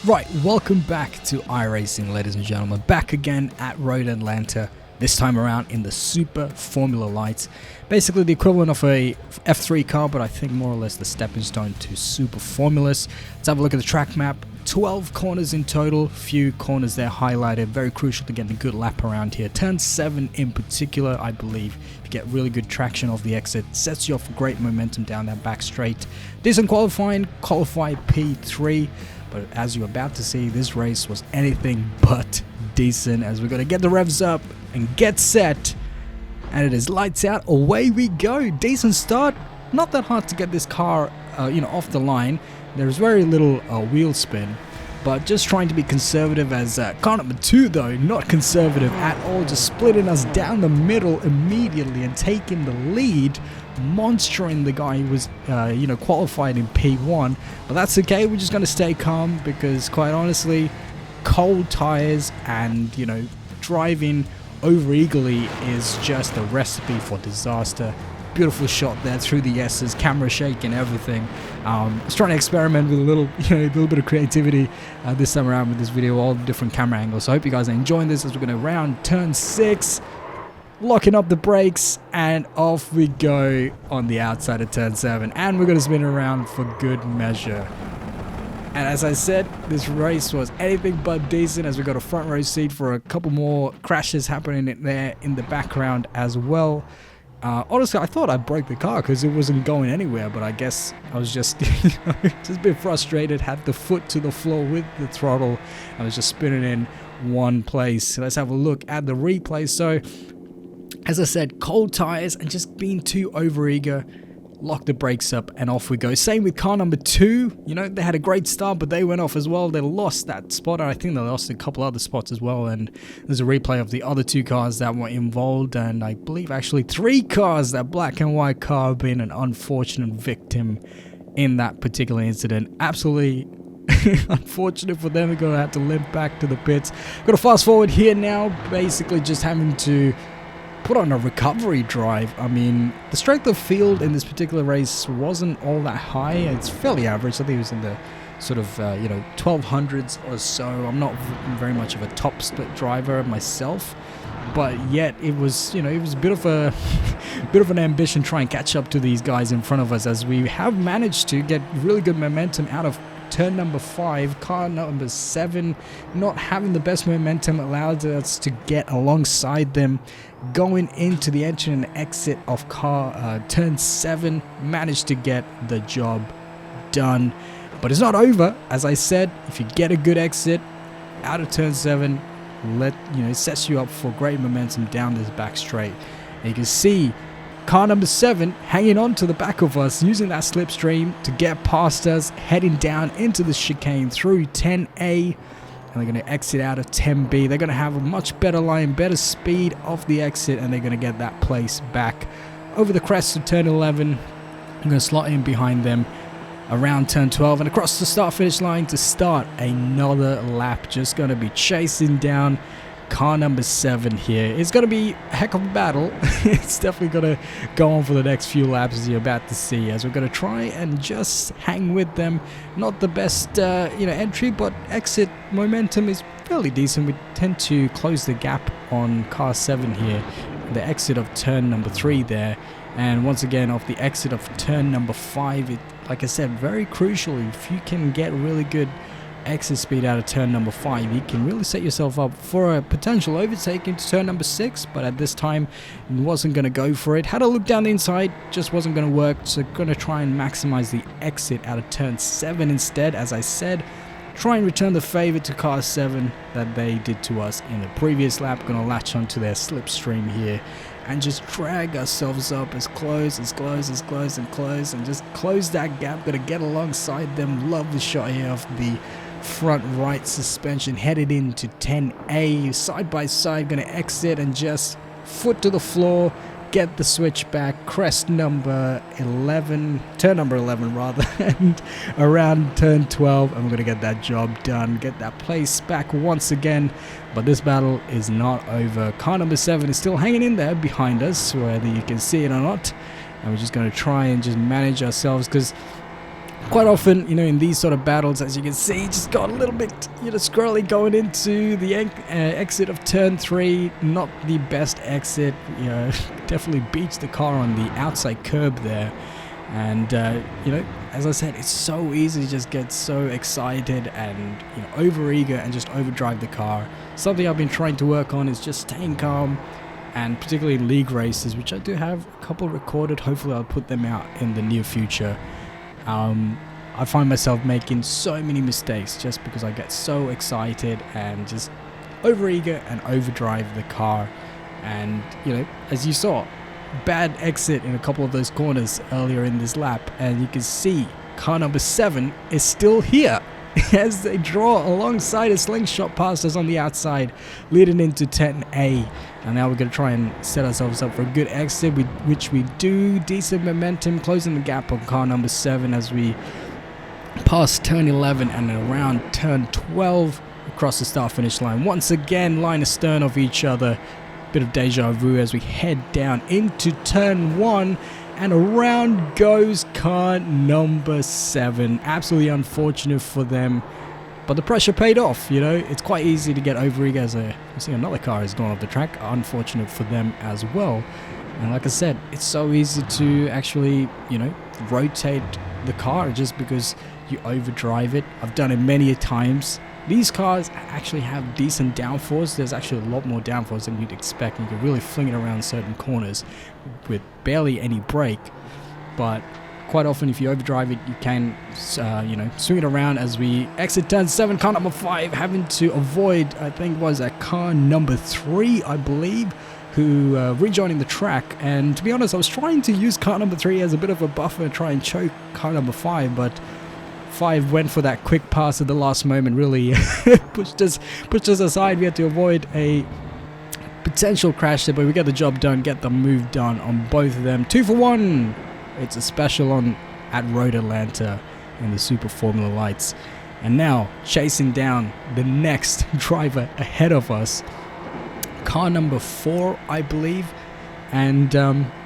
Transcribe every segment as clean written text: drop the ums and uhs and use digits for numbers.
Right, welcome back to iRacing, ladies and gentlemen. Back again at Road Atlanta, this time around in the Super Formula Lights. Basically the equivalent of a F3 car, but I think more or less the stepping stone to Super Formulas. Let's have a look at the track map. 12 corners in total, few corners there highlighted. Very crucial to get a good lap around here. Turn 7 in particular, I believe, if you get really good traction off the exit, sets you off for great momentum down that back straight. Decent qualifying, qualified P3. But as you're about to see, this race was anything but decent, as we're going to get the revs up and get set. And it is lights out, away we go. Decent start. Not that hard to get this car off the line. There's very little wheel spin. But just trying to be conservative as car number 2, though, not conservative at all. Just splitting us down the middle immediately and taking the lead. Monstering the guy who was qualified in P1, but that's okay. We're just going to stay calm because quite honestly, cold tires and driving over eagerly is just a recipe for disaster. Beautiful shot there through the S's, camera shaking, everything. I was trying to experiment with a little bit of creativity this time around with this video, all the different camera angles. So I hope you guys are enjoying this as we're going to round turn 6. Locking up the brakes, and off we go on the outside of turn 7, and we're going to spin around for good measure. And as I said, this race was anything but decent, as we got a front row seat for a couple more crashes happening there in the background as well. Honestly, I thought I broke the car because it wasn't going anywhere, but I guess I was just just a bit frustrated, had the foot to the floor with the throttle. I was just spinning in one place. So let's have a look at the replay. So as I said, cold tires and just being too overeager, lock the brakes up and off we go. Same with car number 2. They had a great start, but they went off as well. They lost that spot. I think they lost a couple other spots as well. And there's a replay of the other 2 cars that were involved. And I believe actually 3 cars, that black and white car, being an unfortunate victim in that particular incident. Absolutely unfortunate for them. They're going to have to limp back to the pits. Got to fast forward here now, basically just having to put on a recovery drive. I mean, the strength of field in this particular race wasn't all that high. It's fairly average. I think it was in the sort of 1200s or so. I'm not very much of a top split driver myself, but yet it was it was a bit of an ambition to try and catch up to these guys in front of us, as we have managed to get really good momentum out of turn number 5. Car number 7 not having the best momentum allowed us to get alongside them. Going into the entry and exit of turn 7, managed to get the job done. But it's not over. As I said, if you get a good exit out of turn 7, it sets you up for great momentum down this back straight. And you can see car number 7 hanging on to the back of us, using that slipstream to get past us, heading down into the chicane through 10A. And they're going to exit out of 10B. They're going to have a much better line, better speed off the exit, and they're going to get that place back over the crest of turn 11. I'm going to slot in behind them around turn 12 and across the start-finish line to start another lap. Just going to be chasing down car number 7 here. It's going to be a heck of a battle. It's definitely going to go on for the next few laps, as you're about to see, as we're going to try and just hang with them. Not the best entry, but exit momentum is fairly decent. We tend to close the gap on car 7 here, the exit of turn number 3 there. And once again, off the exit of turn number 5, like I said, very crucial. If you can get really good exit speed out of turn number 5, you can really set yourself up for a potential overtake into turn number 6, but at this time wasn't going to go for it. Had a look down the inside, just wasn't going to work, so going to try and maximize the exit out of turn 7 instead. As I said, try and return the favor to car 7 that they did to us in the previous lap. Going to latch onto their slipstream here and just drag ourselves up as close and just close that gap. Going to get alongside them. Love the shot here of the front right suspension headed into 10A, side by side. Going to exit and just foot to the floor, get the switch back, crest number 11, turn number 11 rather, and around turn 12, and we're going to get that job done, get that place back once again. But this battle is not over. Car number 7 is still hanging in there behind us, whether you can see it or not, and we're just going to try and just manage ourselves, because Quite often, you know, in these sort of battles, as you can see, just got a little bit, you know, squirrely going into the exit of turn 3. Not the best exit, you know, definitely beats the car on the outside curb there. And, you know, as I said, it's so easy to just get so excited and, you know, over-eager and just overdrive the car. Something I've been trying to work on is just staying calm, and particularly in league races, which I do have a couple recorded. Hopefully I'll put them out in the near future. I find myself making so many mistakes just because I get so excited and just overeager and overdrive the car. And, you know, as you saw, bad exit in a couple of those corners earlier in this lap, and you can see car number 7 is still here as they draw alongside a slingshot past us on the outside, leading into 10A. And now we're going to try and set ourselves up for a good exit, which we do. Decent momentum, closing the gap on car number 7 as we pass turn 11 and around turn 12 across the start finish line. Once again, line astern of each other. Bit of deja vu as we head down into turn 1, and around goes car number 7. Absolutely unfortunate for them, but the pressure paid off. You know, it's quite easy to get overeager as you see another car has gone off the track. Unfortunate for them as well. And like I said, it's so easy to actually, you know, rotate the car just because you overdrive it. I've done it many times. These cars actually have decent downforce. There's actually a lot more downforce than you'd expect. You can really fling it around certain corners with barely any brake. But quite often, if you overdrive it, you can, you know, swing it around as we exit turn 7. Car number 5 having to avoid, I think, was a car number 3, I believe, who rejoining the track. And to be honest, I was trying to use car number 3 as a bit of a buffer, try and choke car number 5, but 5 went for that quick pass at the last moment, really pushed us aside. We had to avoid a potential crash there, but we get the job done, get the move done on both of them. 2 for 1. It's a special on at Road Atlanta in the Super Formula Lights. And now chasing down the next driver ahead of us, car number 4, I believe. And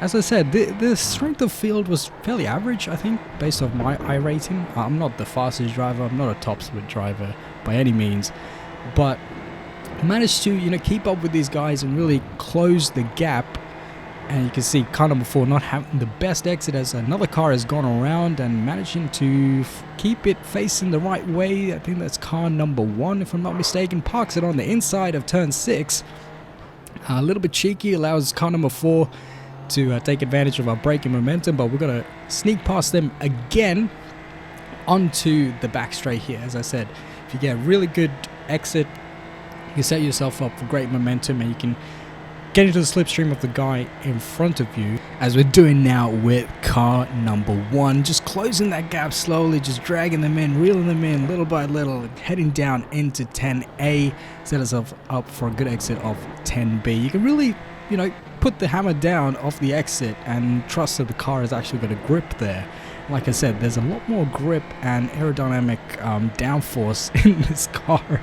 as I said, the strength of field was fairly average, I think, based off my iRating. I'm not the fastest driver, I'm not a top speed driver by any means, but managed to, you know, keep up with these guys and really close the gap. And you can see car number 4 not having the best exit as another car has gone around and managing to keep it facing the right way. I think that's car number 1, if I'm not mistaken, parks it on the inside of turn 6. A little bit cheeky, allows car number 4 to take advantage of our braking momentum, but we're going to sneak past them again onto the back straight here. As I said, if you get a really good exit, you set yourself up for great momentum and you can get into the slipstream of the guy in front of you, as we're doing now with car number 1. Just closing that gap slowly, just dragging them in, reeling them in little by little, heading down into 10A, set ourselves up for a good exit of 10B. You can really, you know, put the hammer down off the exit and trust that the car is actually going to grip there. Like I said, there's a lot more grip and aerodynamic downforce in this car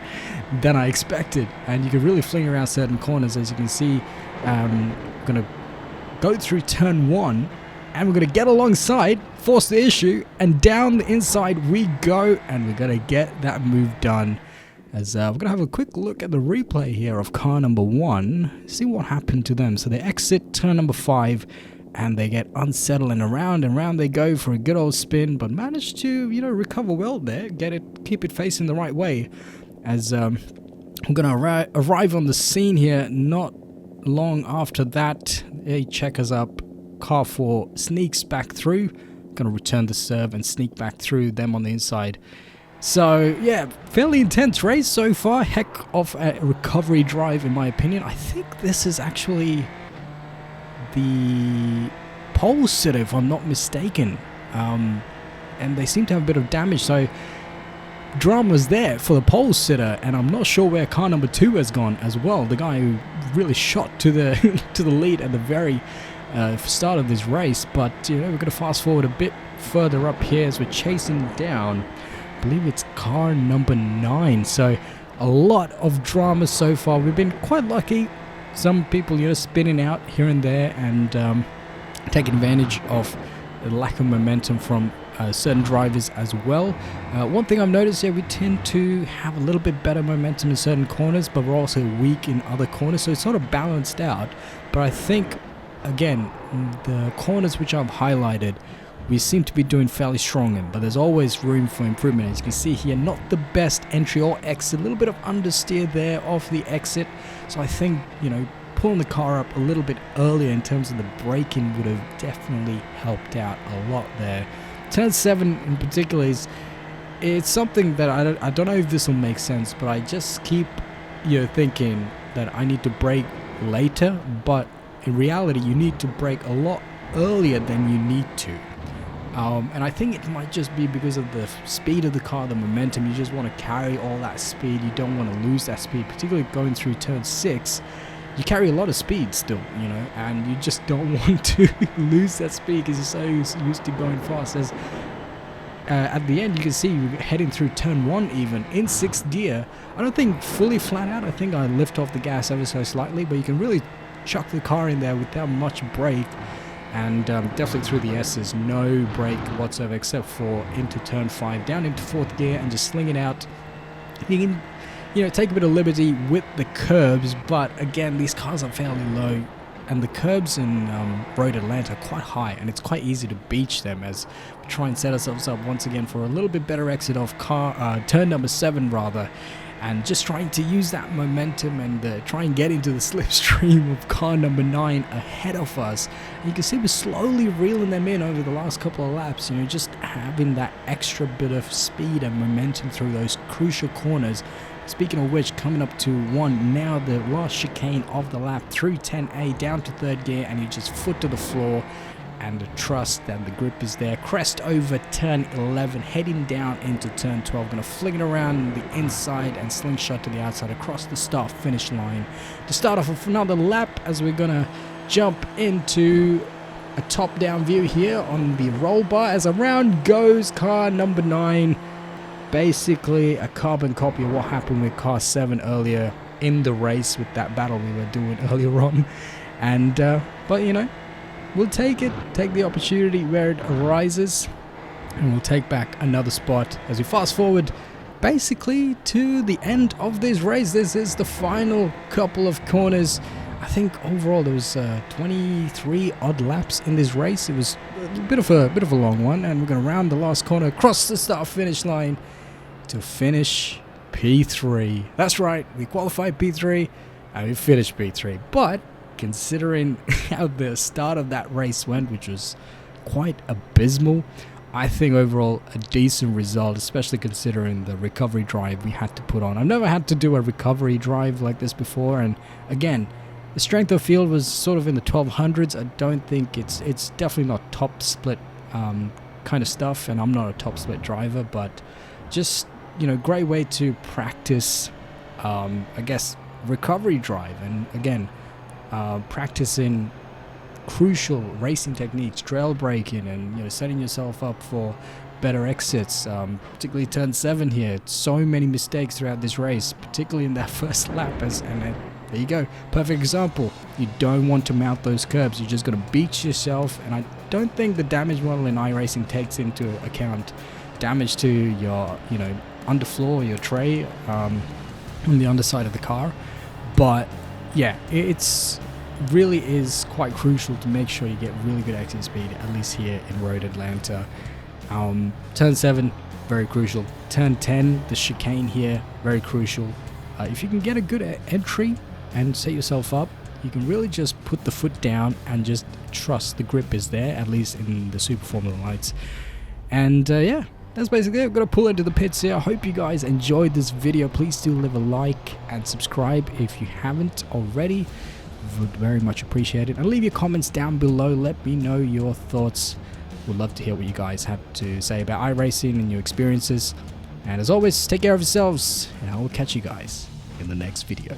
than I expected, and you can really fling around certain corners. As you can see, going to go through turn 1, and we're going to get alongside, force the issue, and down the inside we go, and we're going to get that move done. As we're going to have a quick look at the replay here of car number 1, see what happened to them. So they exit turn number 5, and they get unsettled, and round they go for a good old spin, but manage to, you know, recover well there, keep it facing the right way. As I'm going to arrive on the scene here not long after that. They check us up. Car 4 sneaks back through. Going to return the serve and sneak back through them on the inside. So yeah, fairly intense race so far. Heck of a recovery drive in my opinion. I think this is actually the pole sitter, if I'm not mistaken. And they seem to have a bit of damage, so drama's there for the pole sitter, and I'm not sure where car number 2 has gone as well. The guy who really shot to the to the lead at the very start of this race. But you know, we're going to fast forward a bit further up here as we're chasing down, I believe it's car number 9. So a lot of drama so far. We've been quite lucky. Some people, you know, spinning out here and there and taking advantage of the lack of momentum from certain drivers as well. One thing I've noticed here, we tend to have a little bit better momentum in certain corners, but we're also weak in other corners, so it's sort of balanced out. But I think, again, the corners which I've highlighted, we seem to be doing fairly strong in, but there's always room for improvement. As you can see here, not the best entry or exit, a little bit of understeer there off the exit. So I think, you know, pulling the car up a little bit earlier in terms of the braking would have definitely helped out a lot there. Turn 7 in particular it's something that I don't know if this will make sense, but I just keep, you know, thinking that I need to brake later, but in reality you need to brake a lot earlier than you need to. And I think it might just be because of the speed of the car, the momentum. You just want to carry all that speed. You don't want to lose that speed, particularly going through turn 6. You carry a lot of speed still, you know, and you just don't want to lose that speed because you're so used to going fast. As at the end, you can see you're heading through turn 1 even in 6th gear. I don't think fully flat out. I think I lift off the gas ever so slightly, but you can really chuck the car in there without much brake. And definitely through the S's, no brake whatsoever except for into turn 5, down into 4th gear and just sling it out. You can, you know, take a bit of liberty with the curbs, but again, these cars are fairly low, and the curbs in Road Atlanta are quite high, and it's quite easy to beach them as we try and set ourselves up once again for a little bit better exit off turn number 7 rather. And just trying to use that momentum and try and get into the slipstream of car number 9 ahead of us. And you can see we're slowly reeling them in over the last couple of laps, you know, just having that extra bit of speed and momentum through those crucial corners. Speaking of which, coming up to 1, now the last chicane of the lap through 10A down to 3rd gear, and you just foot to the floor and trust that the grip is there. Crest over turn 11, heading down into turn 12. Going to fling it around the inside and slingshot to the outside across the start finish line to start off with another lap, as we're going to jump into a top down view here on the roll bar as around goes car number 9. Basically a carbon copy of what happened with car 7 earlier in the race with that battle we were doing earlier on. And but you know, we'll take the opportunity where it arises, and we'll take back another spot as we fast forward basically to the end of this race. This is the final couple of corners. I think overall there was 23 odd laps in this race. It was a bit of a long one, and we're going to round the last corner across the start finish line to finish P3. That's right, we qualified P3 and we finished P3, but considering how the start of that race went, which was quite abysmal, I think overall a decent result, especially considering the recovery drive we had to put on. I've never had to do a recovery drive like this before, and again, the strength of field was sort of in the 1200s. I don't think it's definitely not top split kind of stuff, and I'm not a top split driver, but just, you know, great way to practice I guess recovery drive, and again practicing crucial racing techniques, trail braking, and, you know, setting yourself up for better exits, particularly turn 7 here. So many mistakes throughout this race, particularly in that first lap, there you go, perfect example. You don't want to mount those curbs, you're just going to beat yourself, and I don't think the damage model in iRacing takes into account damage to your, you know, underfloor, your tray on the underside of the car. But yeah, it's really is quite crucial to make sure you get really good exit speed, at least here in Road Atlanta. Turn 7, very crucial. Turn 10, the chicane here, very crucial. If you can get a good entry and set yourself up, you can really just put the foot down and just trust the grip is there, at least in the Super Formula lights. And yeah, that's basically it. I'm going to pull into the pits here. I hope you guys enjoyed this video. Please do leave a like and subscribe if you haven't already. Would very much appreciate it. And leave your comments down below. Let me know your thoughts. Would love to hear what you guys have to say about iRacing and your experiences. And as always, take care of yourselves, and I will catch you guys in the next video.